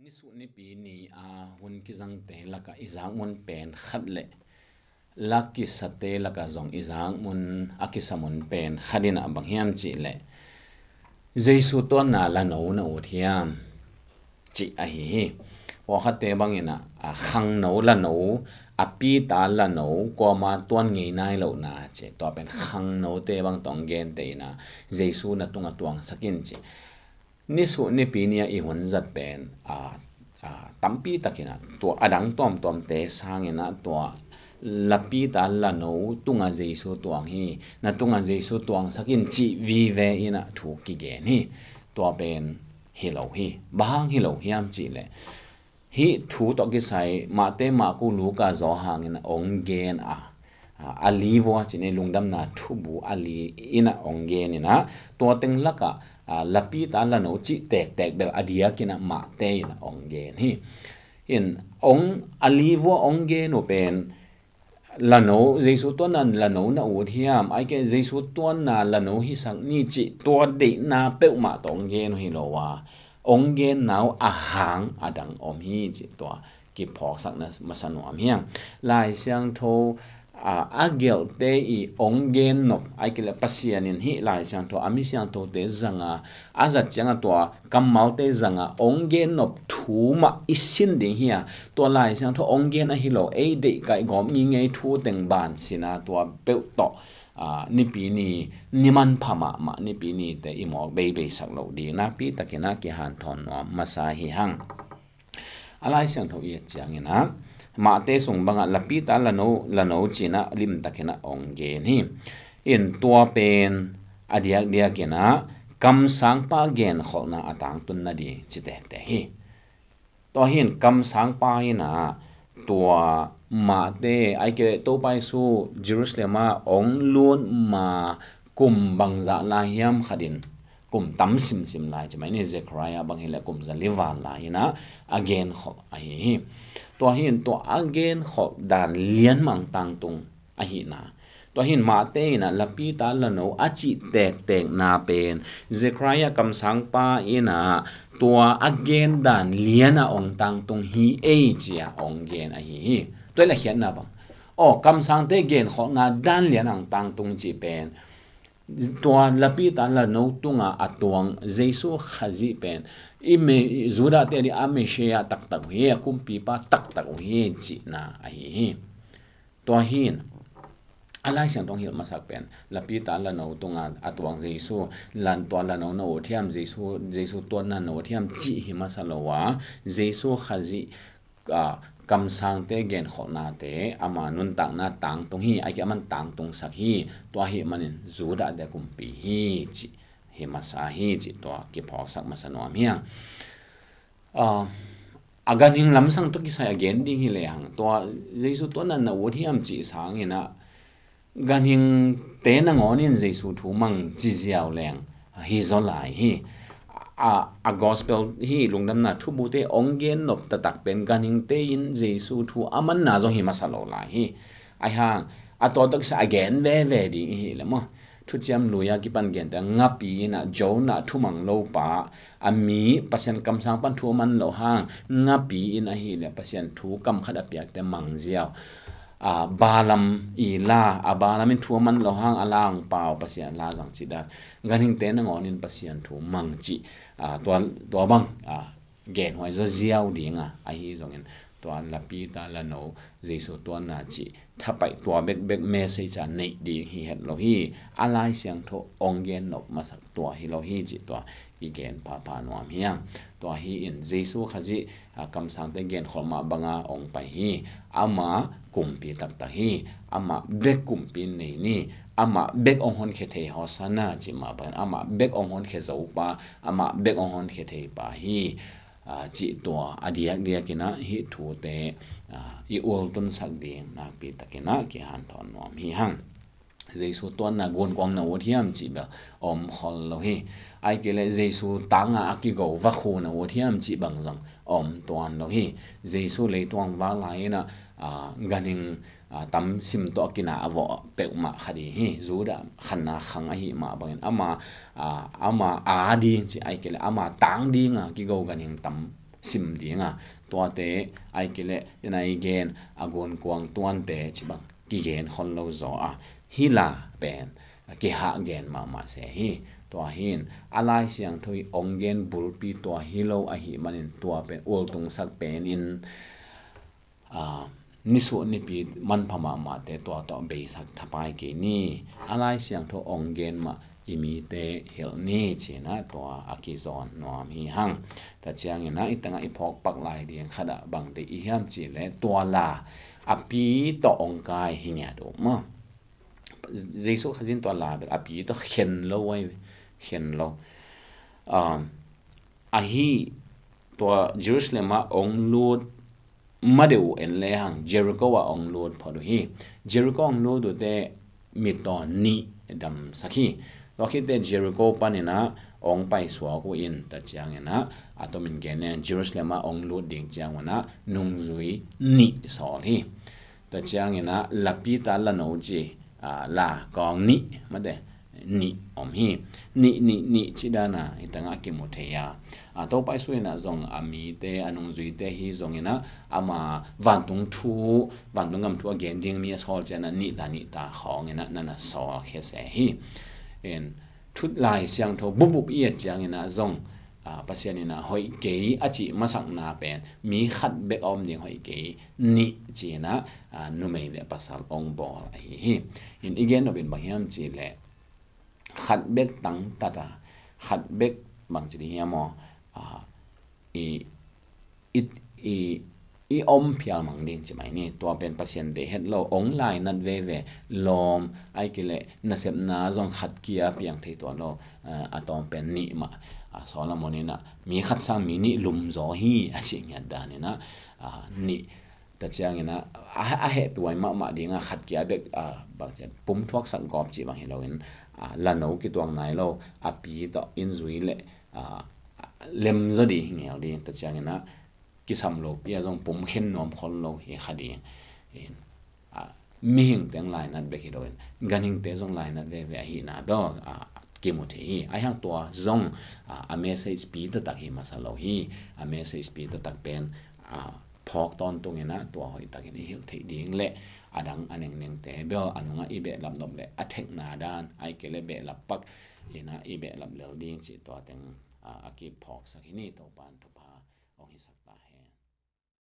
nisu ni pi ni hun ki jang te laka izang mun pen khat le laki sate laka zong izang mun akisamun pen khadina bang hiam chi le Zeisu to na Lano na ut hiam chi a hi wa khate bangina khang no Lano api ta Lano ko ma tuan ngei nai lo na che to pen khang no te bang tong gen te na Zeisu na tunga tuang sakin chi nisu ni pi nia I hun zat pen tampi takina to adang tom te sangina to lapi ta Lano tunga Zeisu tuang hi na tunga Zeisu tuang sakin chi vi ve ina thu ki gen hi to pen hilo hi bang hilo hiam chi le hi thu to ki sai ma te ma ku lu ka zo hangina ong gen ali wo chine lungdam na thu bu ali ina ong gen ina to teng laka lapi ta Lano chi tek bel adia kina ma te ina ong gen hi in ong ali wo ong gen no pen Lano Zeisu tuan na Lano na ut hiam ai ke Zeisu tuan na Lano hi sang ni chi to de na pe ma tong gen hi lo wa ong gen nau hang adang om hi chi to ki phok sak na masanu am hiang lai siang tho agel te I ong gen no ai ke la pasianin hi lai siang tho ami siang tho te zanga azat changa to kamal te zanga ong gen no thu ma isin ding hi to lai siang tho ong gen a hi lo e de kai gom ngi ngei thu teng ban sina to pe to ni pi ni niman phama ma ni pi ni te I mo be sak lo di na pi takina ki han thon no masa hi hang alai siang tho ye chiang ina ma te sung banga lapi ta Lano china lim takina ong gen hi in tua pen adiak dia kina kam sang pa gen kholna atang tun na di chite te hi to hin kam sang pa ina tua ma te ai ke to pai su Jerusalem ong lun ma kum bangza la hiam khadin kum tam sim lai chmai ni Zechariah bang hila kum zaliwan la ina again kho ai hi to hin to again kho dan lian mang tang tung a hi na to hin ma te na lapi ta Lano achi tek na pen Zechariah kam sang pa ina to again dan lian a ong tang tung hi e chia ong gen a hi to la hian na bang kam sang te gen kho na dan lian ang tang tung chi pen tuan lapi ta Lano tunga atuang Zeisu khazi pen ime zura te ri ame shea tak hi kumpi pa tak hi chi na a hi to hin alai sang tong hil masak pen lapi ta Lano tunga atuang Zeisu lan to Lano no thiam Zeisu tuan na no thiam chi hi masalowa Zeisu khazi kam sang te gen khona te ama nun tang na tang tung hi ai aman tang tung sak hi to hi manin zuda de kumpi hi chi hi masa hi chi to ki phok sak masano am hiang agan hing lam sang to ki sai again ding hi le hang to Zeisu to na na wo thiam chi sang ina gan hing te na ngonin Zeisu thu mang chi ziaw leng hi zo lai hi a gospel hi lungdam na thu bu te ong gen nop ta tak pen ganing te in Zeisu thu aman na zo hi masalo la hi ai hang a to tak sa again ve di hi le mo thu cham luya ki pan gen ta ngapi na jo na thu mang lo pa ami pasien kam sang pan thu man lo hang ngapi in a hi le pasien thu kam khada piak te mang ziaw balam ila abalamin thu man lo hang alang pau pasien la jang chi da ganing te na ngonin pasien thu mang chi to bang gen hoi zo ziaw dinga a hi zongin to lapi ta Lano Zeisu to na chi thapai to bek message a nei di hi het lo hi alai siang tho ong gen nop masak to hi lo hi chi to i gen pa no am hiang to hi in Zeisu khaji kam sang te gen khoma banga ong pai hi ama kumpi tak ta hi ama bek kumpi nei ni ama bek ong hon khe the hosana chi ma ban ama bek ong hon khe zo pa ama bek ong hon khe the pa hi chi to adiak dia kina hi thu te I ol tun sak ding na pi takina ki han thon nom hi hang Zeisu tuan na gon kwang na wot hiam chi ba om khol lo hi ai ke le Zeisu tanga ki go va khu na wot hiam chi bang jang om tuan lo hi Zeisu le tuang wa lai na ganing tam sim to kina avo pe ma khadi hi zuda khanna khang a hi ma bangin ama a ding chi ai ke le ama tang ding ki go ganing tam sim dinga tua te ai kile denai gen agon kwang tuan te chibang ki gen khon lo zo a hila pen ki ha gen ma se hi tua hin alai siang thoi ongen bulpi tua hilo a hi manin tua pen ul tung sak pen in nisu ni pi man phama ma te to be sak thapai ke ni alai siang tho ongen ma imi te hil ni china to akizon no mi hang ta chiang ina itanga ipok pak lai ding khada bang de i hiam chi le to la api to ongkai hinya do ma Zeisu khazin to la api to khen lo wai khen lo a hi to Jerusalem ma ong lut madeu en le hang Jericho wa ong lut phodu hi Jericho ong lut de miton ni dam sakhi to khi te Jericho panina ong pai suwa ko in ta chiang ena atomin genen Jerusalem ma ong lut ding chiang wana nungzui ni sol hi ta chiang ena lapita lano ji la kong ni made ni om hi ni chidana itanga kimotheya to pai suina zong ami te anung zui te hi zong ina ama vantung ngam thu again ding mi sol chana ni ta khong ina nana so khe se hi en thut lai siang tho bubup ye chiang ina zong pasian ina hoi ke achi masang na pen mi khat be om ding hoi ke ni china numei le pasal ong bol hi in again no bin banghiam chi le khat bek tang tata khat bek bang chi hiamo i om phial mang ding chi mai ni to pen pasien de het lo ong lai nat ve lom ai kile na sep na zong khat kia piang thei to lo atom pen ni ma solamonina mi khat sang mi ni lum zo hi a chi nya da ni na ni ta chiang ina a he tuai ma dinga khat kia bek ba pum thuak sang gop chi bang hiloin Lano ki tuang nai lo api to in zui le lem zo di ngel di ta chiang ina ki sam lo pia jong pum khen nom khol lo hi khadi in mi hing teng lai nat be hiloin ganing te jong lai nat ve hi na do ki mu the hi a hang to zong a message speed ta tak hi masalo hi a message speed ta tak pen phok ton tung ina to hoi tak ni hil thei ding le adang aneng neng te bel anunga ibe lam dom le athek na dan ai kele be lapak ina ibe lam lel ding chi to teng aki phok sakini to pan to pa ong hi sakta